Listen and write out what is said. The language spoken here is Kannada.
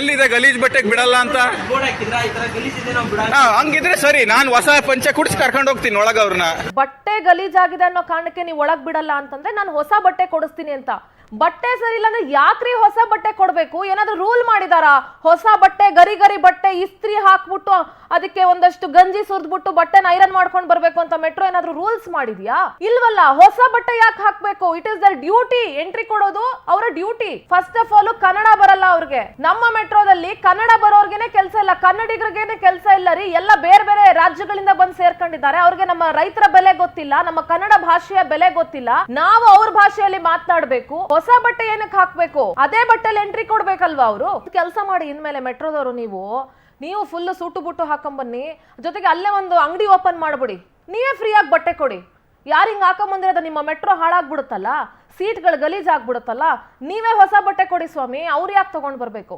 ಎಲ್ಲಿದೆ ಗಲೀಜ್ ಬಟ್ಟೆಗೆ ಬಿಡಲ್ಲ ಅಂತ? ಹಂಗಿದ್ರೆ ಸರಿ, ನಾನು ಹೊಸ ಪಂಚೆ ಕುಡಿಸಿ ಕರ್ಕೊಂಡು ಹೋಗ್ತೀನಿ ಒಳಗ ಅವ್ರನ್ನ. ಬಟ್ಟೆ ಗಲೀಜಾಗಿದೆ ಅನ್ನೋ ಕಾರಣಕ್ಕೆ ನೀವು ಒಳಗ್ ಬಿಡಲ್ಲ ಅಂತಂದ್ರೆ ನಾನು ಹೊಸ ಬಟ್ಟೆ ಕೊಡಿಸ್ತೀನಿ ಅಂತ. ಬಟ್ಟೆ ಸರಿ ಇಲ್ಲ ಅಂದ್ರೆ ಯಾಕ್ರಿ ಹೊಸ ಬಟ್ಟೆ ಕೊಡ್ಬೇಕು? ಏನಾದ್ರು ರೂಲ್ ಮಾಡಿದಾರಾ? ಹೊಸ ಬಟ್ಟೆ ಗರಿ ಗರಿ ಬಟ್ಟೆ ಇಸ್ತ್ರಿ ಹಾಕ್ಬಿಟ್ಟು ಅದಕ್ಕೆ ಒಂದಷ್ಟು ಗಂಜಿ ಸುರಿದ್ಬಿಟ್ಟು ಬಟ್ಟೆನ ಐರನ್ ಮಾಡ್ಕೊಂಡು ಬರ್ಬೇಕು ಅಂತ ಮೆಟ್ರೋ ಏನಾದ್ರು ರೂಲ್ಸ್ ಮಾಡಿದ್ಯಾ? ಇಲ್ವಲ್ಲ. ಹೊಸ ಬಟ್ಟೆ ಯಾಕೆ ಹಾಕ್ಬೇಕು? It is their duty. Entry ಕೊಡೋದು ಅವರ duty. First of all Kannada ಬರಲ್ಲ ಅವ್ರಿಗೆ. ನಮ್ಮ ಮೆಟ್ರೋದಲ್ಲಿ ಕನ್ನಡ ಬರೋರ್ಗೆನೆ ಕೆಲಸ ಇಲ್ಲ, ಕನ್ನಡಿಗರಿಗೇನೆ ಕೆಲಸ ಇಲ್ಲ ರೀ. ಎಲ್ಲ ಬೇರೆ ಬೇರೆ ರಾಜ್ಯಗಳಿಂದ ಬಂದು ಸೇರ್ಕೊಂಡಿದ್ದಾರೆ. ಅವ್ರಿಗೆ ನಮ್ಮ ರೈತರ ಬೆಲೆ ಗೊತ್ತಿಲ್ಲ, ನಮ್ಮ ಕನ್ನಡ ಭಾಷೆಯ ಬೆಲೆ ಗೊತ್ತಿಲ್ಲ. ನಾವು ಅವ್ರ ಭಾಷೆಯಲ್ಲಿ ಮಾತನಾಡ್ಬೇಕು. ಹೊಸ ಬಟ್ಟೆ ಏನಕ್ಕೆ ಹಾಕ್ಬೇಕು? ಅದೇ ಬಟ್ಟೆಲಿ ಎಂಟ್ರಿ ಕೊಡ್ಬೇಕಲ್ವಾ ಅವರು? ಕೆಲಸ ಮಾಡಿ ಇನ್ಮೇಲೆ ಮೆಟ್ರೋದವರು ನೀವು ಫುಲ್ ಸೂಟು ಬುಟ್ಟು ಹಾಕೊಂಬನ್ನಿ. ಜೊತೆಗೆ ಅಲ್ಲೇ ಒಂದು ಅಂಗಡಿ ಓಪನ್ ಮಾಡ್ಬಿಡಿ. ನೀವೇ ಫ್ರೀಯಾಗಿ ಬಟ್ಟೆ ಕೊಡಿ. ಯಾರು ಹಿಂಗ್ ಹಾಕೊಂಬಂದಿರೋದ ನಿಮ್ಮ ಮೆಟ್ರೋ ಹಾಳಾಗ್ಬಿಡುತ್ತಲ್ಲ, ಸೀಟ್ಗಳು ಗಲೀಜ್ ಆಗ್ಬಿಡುತ್ತಲ್ಲ, ನೀವೇ ಹೊಸ ಬಟ್ಟೆ ಕೊಡಿ ಸ್ವಾಮಿ. ಅವ್ರು ಯಾಕೆ ತಗೊಂಡ್ ಬರ್ಬೇಕು?